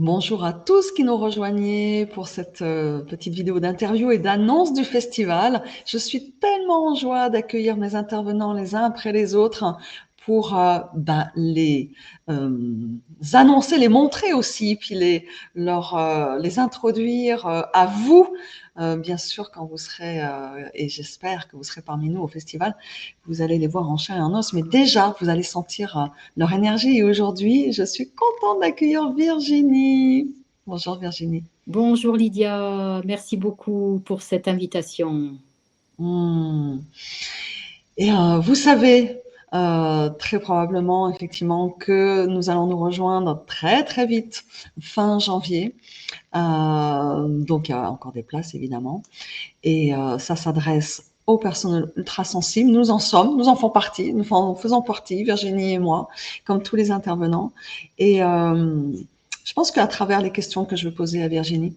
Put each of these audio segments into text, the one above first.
Bonjour à tous qui nous rejoignez pour cette petite vidéo d'interview et d'annonce du festival. Je suis tellement en joie d'accueillir mes intervenants les uns après les autres pour les annoncer, les montrer aussi, puis les introduire à vous, bien sûr, quand vous serez, et j'espère que vous serez parmi nous au festival, vous allez les voir en chair et en os, mais déjà, vous allez sentir leur énergie. Et aujourd'hui, je suis contente d'accueillir Virginie. Bonjour Virginie. Bonjour Lydia, merci beaucoup pour cette invitation. Hmm. Et vous savez très probablement effectivement que nous allons nous rejoindre très très vite, fin janvier. Donc il y a encore des places évidemment. Et ça s'adresse aux personnes ultra sensibles. Nous en sommes, nous en faisons partie, nous en faisons partie, Virginie et moi, comme tous les intervenants. Et je pense qu'à travers les questions que je vais poser à Virginie,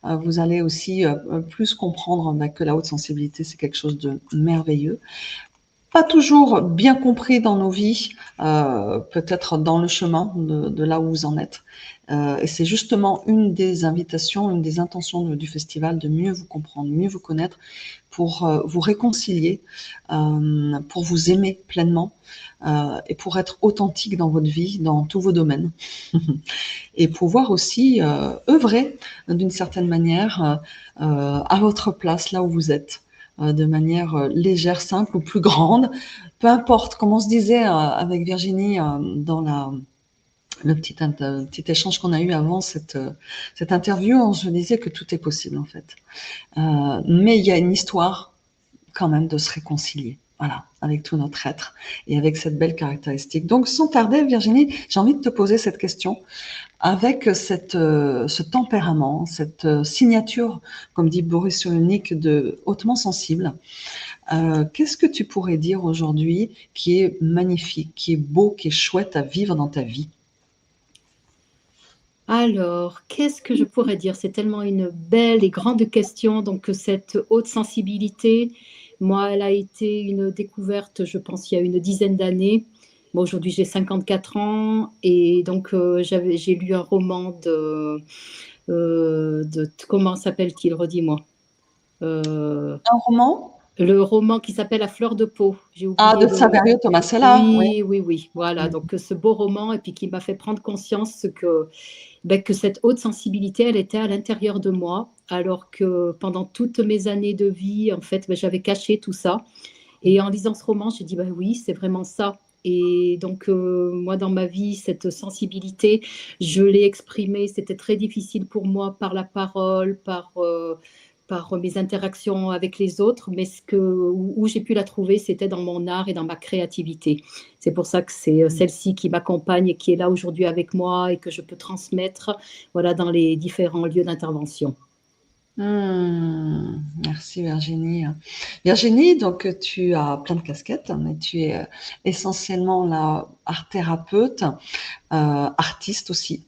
vous allez aussi plus comprendre que la haute sensibilité, c'est quelque chose de merveilleux. Pas toujours bien compris dans nos vies, peut-être dans le chemin de là où vous en êtes. Et c'est justement une des invitations, une des intentions du festival, de mieux vous comprendre, mieux vous connaître, pour vous réconcilier, pour vous aimer pleinement et pour être authentique dans votre vie, dans tous vos domaines. Et pouvoir aussi œuvrer d'une certaine manière à votre place, là où vous êtes, de manière légère, simple ou plus grande. Peu importe, comme on se disait avec Virginie dans le petit échange qu'on a eu avant cette interview, on se disait que tout est possible en fait. Mais il y a une histoire quand même de se réconcilier. Voilà, avec tout notre être et avec cette belle caractéristique. Donc, sans tarder, Virginie, j'ai envie de te poser cette question avec ce tempérament, cette signature, comme dit Boris Cyrulnik, de hautement sensible. Qu'est-ce que tu pourrais dire aujourd'hui qui est magnifique, qui est beau, qui est chouette à vivre dans ta vie? Alors, qu'est-ce que je pourrais dire? C'est tellement une belle et grande question. Donc, cette haute sensibilité, moi, elle a été une découverte, je pense, il y a une dizaine d'années. Bon, aujourd'hui, j'ai 54 ans et donc j'ai lu un roman comment s'appelle-t-il? Redis-moi. Un roman? Le roman qui s'appelle La fleur de peau. J'ai Ah, oublié de le. Saverio Tomasella, oui. Oui, oui, oui. Voilà. Donc, ce beau roman et puis qui m'a fait prendre conscience que cette haute sensibilité, elle était à l'intérieur de moi, alors que pendant toutes mes années de vie, en fait, j'avais caché tout ça. Et en lisant ce roman, j'ai dit, oui, c'est vraiment ça. Et donc, moi, dans ma vie, cette sensibilité, je l'ai exprimée. C'était très difficile pour moi par la parole, par mes interactions avec les autres, mais où j'ai pu la trouver, c'était dans mon art et dans ma créativité. C'est pour ça que c'est celle-ci qui m'accompagne et qui est là aujourd'hui avec moi et que je peux transmettre, voilà, dans les différents lieux d'intervention. Merci Virginie. Virginie, donc tu as plein de casquettes, mais tu es essentiellement là art thérapeute, artiste aussi.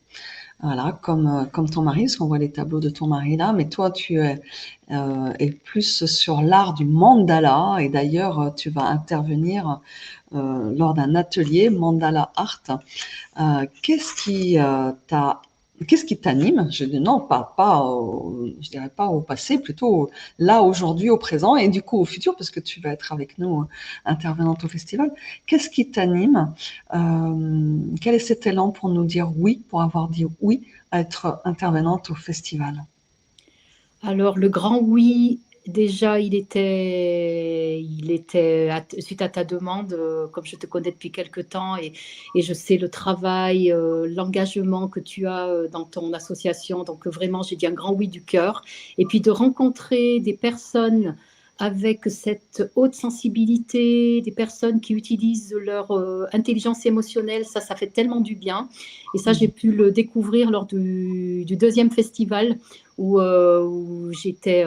Voilà, comme ton mari, parce qu'on voit les tableaux de ton mari là, mais toi tu es plus sur l'art du mandala, et d'ailleurs tu vas intervenir lors d'un atelier mandala art. Qu'est-ce qui qu'est-ce qui t'anime? Je dis non, je dirais pas au passé, plutôt là, aujourd'hui, au présent, et du coup au futur, parce que tu vas être avec nous, intervenante au festival. Qu'est-ce qui t'anime? Quel est cet élan pour nous dire oui, pour avoir dit oui à être intervenante au festival? Alors, le grand oui, déjà, suite à ta demande, comme je te connais depuis quelque temps et je sais le travail, l'engagement que tu as dans ton association. Donc, vraiment, j'ai dit un grand oui du cœur. Et puis, de rencontrer des personnes avec cette haute sensibilité, des personnes qui utilisent leur intelligence émotionnelle, ça fait tellement du bien. Et ça, j'ai pu le découvrir lors du deuxième festival où j'étais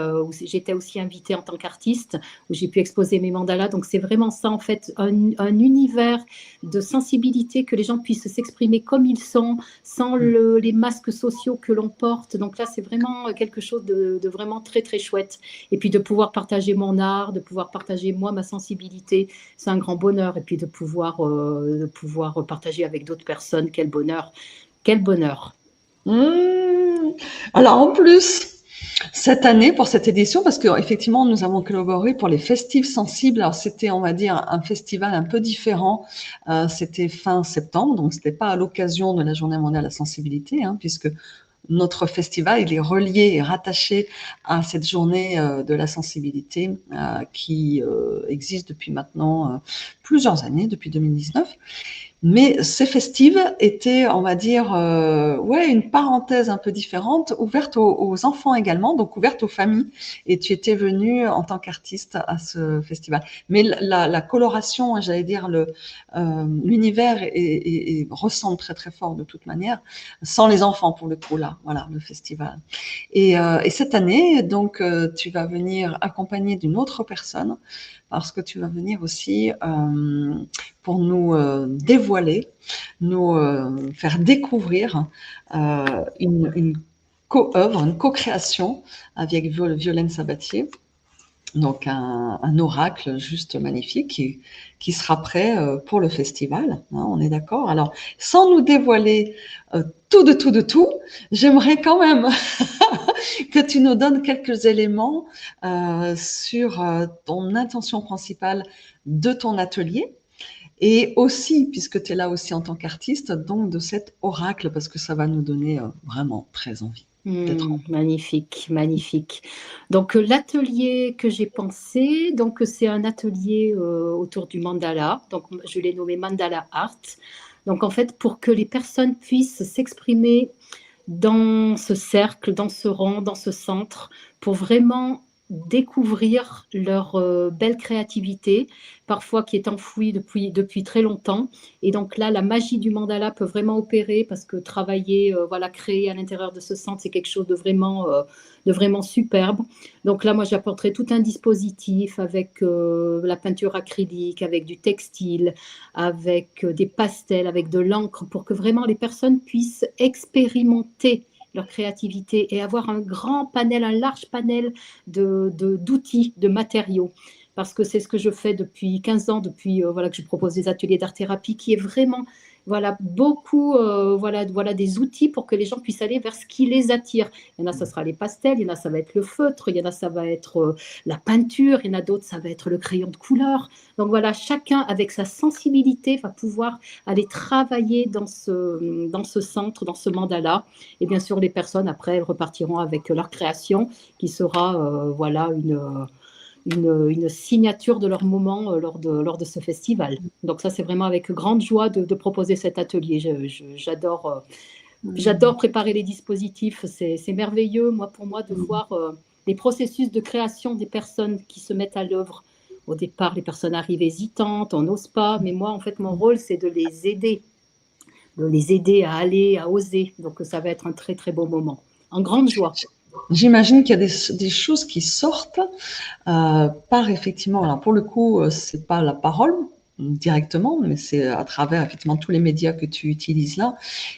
aussi invitée en tant qu'artiste, où j'ai pu exposer mes mandalas. Donc, c'est vraiment ça, en fait, un univers de sensibilité, que les gens puissent s'exprimer comme ils sont, sans les masques sociaux que l'on porte. Donc là, c'est vraiment quelque chose de vraiment très, très chouette. Et puis, de pouvoir partager mon art, de pouvoir partager, moi, ma sensibilité, c'est un grand bonheur. Et puis, de pouvoir partager avec d'autres personnes, quel bonheur. Quel bonheur. Mmh. Alors en plus, cette année, pour cette édition, parce qu'effectivement, nous avons collaboré pour les Festives Sensibles. Alors c'était, on va dire, un festival un peu différent. C'était fin septembre, donc c'était pas à l'occasion de la Journée mondiale de la sensibilité, hein, puisque notre festival, il est relié et rattaché à cette journée de la sensibilité qui existe depuis maintenant plusieurs années, depuis 2019. Mais ces festives étaient, on va dire, ouais, une parenthèse un peu différente, ouverte aux enfants également, donc ouverte aux familles. Et tu étais venue en tant qu'artiste à ce festival. Mais la coloration, j'allais dire, l'univers ressemble très très fort de toute manière, sans les enfants pour le coup là, voilà, le festival. Et cette année, donc, tu vas venir accompagné d'une autre personne, parce que tu vas venir aussi pour nous dévoiler, nous faire découvrir une co-œuvre, une co-création avec Violaine Sabatier. Donc un oracle juste magnifique qui sera prêt pour le festival, hein, on est d'accord. Alors, sans nous dévoiler tout de tout, j'aimerais quand même que tu nous donnes quelques éléments sur ton intention principale de ton atelier et aussi, puisque tu es là aussi en tant qu'artiste, donc de cet oracle, parce que ça va nous donner vraiment très envie d'être en... Magnifique, magnifique. Donc l'atelier que j'ai pensé, donc c'est un atelier autour du mandala. Donc je l'ai nommé Mandala Art. Donc en fait pour que les personnes puissent s'exprimer dans ce cercle, dans ce rang, dans ce centre, pour vraiment découvrir leur belle créativité, parfois qui est enfouie depuis très longtemps. Et donc là, la magie du mandala peut vraiment opérer parce que travailler, voilà, créer à l'intérieur de ce centre, c'est quelque chose de vraiment superbe. Donc là, moi, j'apporterai tout un dispositif avec la peinture acrylique, avec du textile, avec des pastels, avec de l'encre, pour que vraiment les personnes puissent expérimenter leur créativité et avoir un grand panel, un large panel d'outils, de matériaux. Parce que c'est ce que je fais depuis 15 ans, depuis voilà, que je propose des ateliers d'art-thérapie, qui est vraiment voilà, beaucoup voilà, des outils pour que les gens puissent aller vers ce qui les attire. Il y en a, ça sera les pastels, il y en a, ça va être le feutre, il y en a, ça va être la peinture, il y en a d'autres, ça va être le crayon de couleur. Donc voilà, chacun avec sa sensibilité va pouvoir aller travailler dans ce centre, dans ce mandala. Et bien sûr, les personnes, après, elles repartiront avec leur création qui sera voilà, une signature de leur moment lors de ce festival. Donc ça, c'est vraiment avec grande joie de proposer cet atelier. J'adore préparer les dispositifs, c'est merveilleux, pour moi, de voir les processus de création des personnes qui se mettent à l'œuvre. Au départ, les personnes arrivent hésitantes, on n'ose pas, mais moi, en fait, mon rôle, c'est de les aider à aller, à oser. Donc, ça va être un très, très beau moment. En grande joie. J'imagine qu'il y a des choses qui sortent par effectivement, alors pour le coup, c'est pas la parole directement, mais c'est à travers effectivement tous les médias que tu utilises là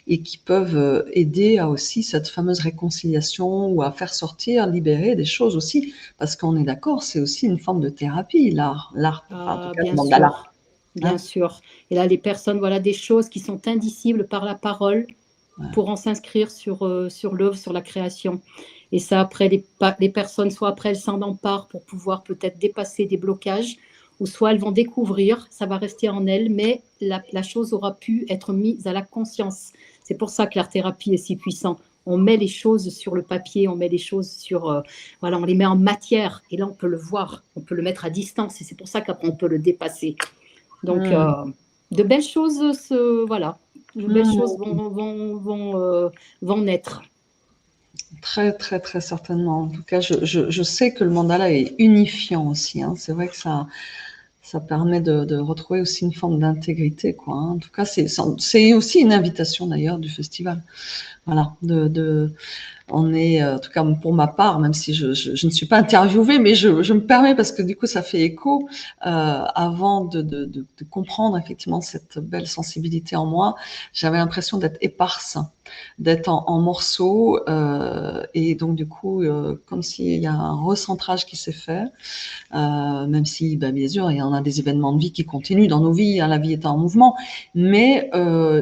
et qui peuvent aider à aussi cette fameuse réconciliation ou à faire sortir, libérer des choses aussi, parce qu'on est d'accord, c'est aussi une forme de thérapie, l'art, enfin, en tout cas, le Bien mandala. sûr, bien Hein. sûr. Et là, les personnes, voilà, des choses qui sont indicibles par la parole pourront s'inscrire sur l'œuvre, sur la création. Et ça, après, les personnes, soit après, elles s'en emparent pour pouvoir peut-être dépasser des blocages, ou soit elles vont découvrir, ça va rester en elles, mais la chose aura pu être mise à la conscience. C'est pour ça que l'art-thérapie est si puissant. On met les choses sur le papier, on met les choses voilà, on les met en matière, et là, on peut le voir, on peut le mettre à distance, et c'est pour ça qu'après, on peut le dépasser. Donc, de belles choses, voilà, de belles choses vont naître. Très, très, très certainement. En tout cas, je sais que le mandala est unifiant aussi. Hein. C'est vrai que ça permet de retrouver aussi une forme d'intégrité, quoi. Hein. En tout cas, c'est aussi une invitation d'ailleurs du festival. Voilà, on est, en tout cas pour ma part, même si je ne suis pas interviewée, mais je me permets parce que du coup ça fait écho, avant de comprendre effectivement cette belle sensibilité en moi, j'avais l'impression d'être éparse d'être en morceaux, et donc du coup, comme s'il y a un recentrage qui s'est fait, même si, bah, bien sûr, il y en a des événements de vie qui continuent dans nos vies, hein, la vie est en mouvement, mais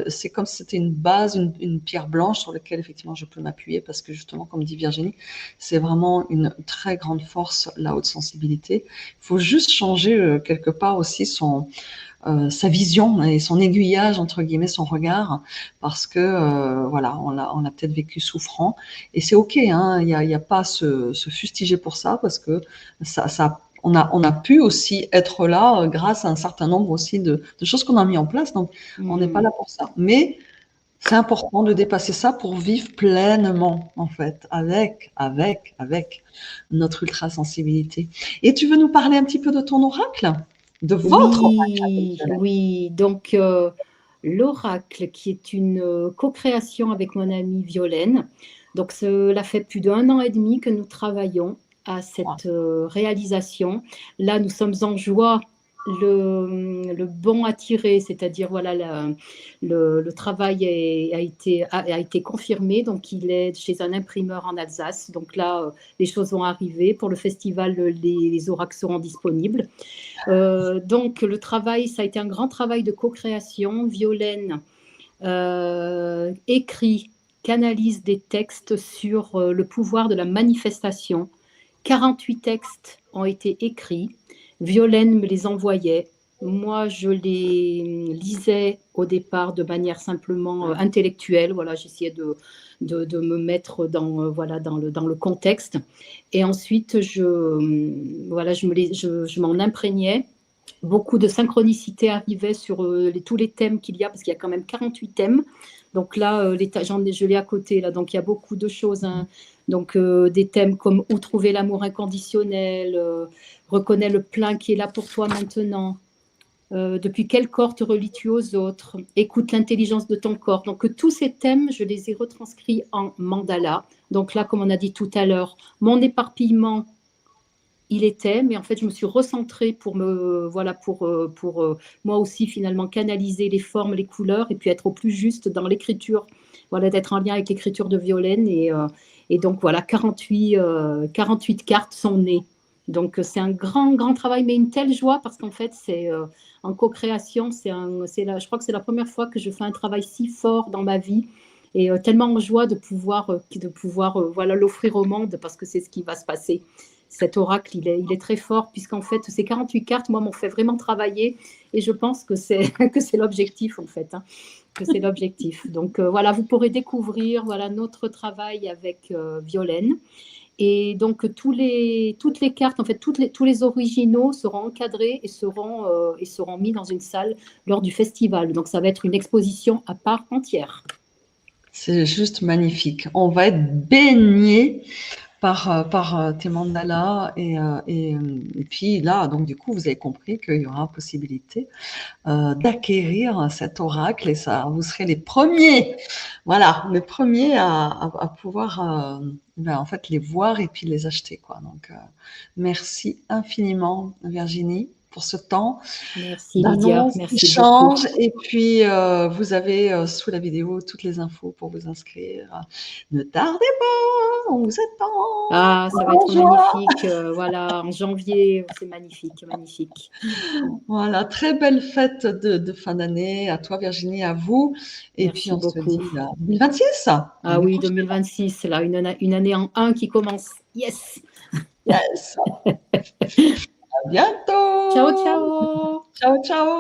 c'est comme si c'était une base, une pierre blanche sur laquelle effectivement je peux m'appuyer, parce que justement, comme dit Virginie, c'est vraiment une très grande force, la haute sensibilité. Il faut juste changer quelque part aussi sa vision et son aiguillage, entre guillemets, son regard, parce que voilà, on l'a peut-être vécu souffrant, et c'est ok, hein, il y a pas à se fustiger pour ça, parce que on a pu aussi être là grâce à un certain nombre aussi de choses qu'on a mis en place, donc on n'est pas là pour ça. Mais c'est important de dépasser ça pour vivre pleinement, en fait, avec notre ultra-sensibilité. Et tu veux nous parler un petit peu de ton oracle? De votre Oui, oracle? oui. Donc, l'oracle, qui est une co-création avec mon amie Violaine. Donc, cela fait plus d'1 an et demi que nous travaillons à cette réalisation. Là, nous sommes en joie, le bon à tirer, c'est-à-dire, voilà, le travail a été confirmé. Donc, il est chez un imprimeur en Alsace. Donc là, les choses vont arriver. Pour le festival, les oracles seront disponibles. Donc, le travail, ça a été un grand travail de co-création. Violaine écrit, canalise des textes sur le pouvoir de la manifestation. 48 textes ont été écrits. Violaine me les envoyait. Moi, je les lisais au départ de manière simplement intellectuelle. Voilà, j'essayais de me mettre dans le contexte. Et ensuite, je m'en imprégnais. Beaucoup de synchronicité arrivait sur tous les thèmes qu'il y a, parce qu'il y a quand même 48 thèmes. Donc là, je l'ai à côté, là, donc il y a beaucoup de choses, hein. Donc des thèmes comme où trouver l'amour inconditionnel, reconnais le plein qui est là pour toi maintenant, depuis quel corps te relis-tu aux autres, écoute l'intelligence de ton corps. Donc tous ces thèmes, je les ai retranscrits en mandala. Donc là, comme on a dit tout à l'heure, mon éparpillement, il était, mais en fait, je me suis recentrée pour moi aussi finalement canaliser les formes, les couleurs, et puis être au plus juste dans l'écriture, voilà, d'être en lien avec l'écriture de Violaine, et donc voilà, 48 cartes sont nées. Donc c'est un grand, grand travail, mais une telle joie, parce qu'en fait, c'est en co-création, je crois que c'est la première fois que je fais un travail si fort dans ma vie, et tellement en joie de pouvoir voilà, l'offrir au monde, parce que c'est ce qui va se passer. Cet oracle, il est très fort, puisqu'en fait, ces 48 cartes, moi, m'ont fait vraiment travailler, et je pense que c'est l'objectif, en fait, hein, que c'est l'objectif. Donc, voilà, vous pourrez découvrir, voilà, notre travail avec Violaine. Et donc, toutes les cartes, en fait, tous les originaux seront encadrés et seront mis dans une salle lors du festival. Donc, ça va être une exposition à part entière. C'est juste magnifique. On va être baigné par tes mandalas, et puis là, donc du coup, vous avez compris qu'il y aura possibilité d'acquérir cet oracle, et ça, vous serez les premiers, voilà, les premiers à pouvoir en fait les voir et puis les acheter, quoi. Donc merci infiniment, Virginie, pour ce temps Merci Lydia, d'annonce, merci beaucoup. d'échange, et puis vous avez sous la vidéo toutes les infos pour vous inscrire. Ne tardez pas, on vous attend. Ah, ça va être magnifique, voilà, en janvier, c'est magnifique, magnifique. Voilà, très belle fête de fin d'année à toi Virginie, à vous, et Merci puis on se beaucoup. dit à 2026. Ah oui, 2026, là, une année en 1 qui commence. Yes. Yes. À bientôt. Ciao, ciao. Ciao, ciao.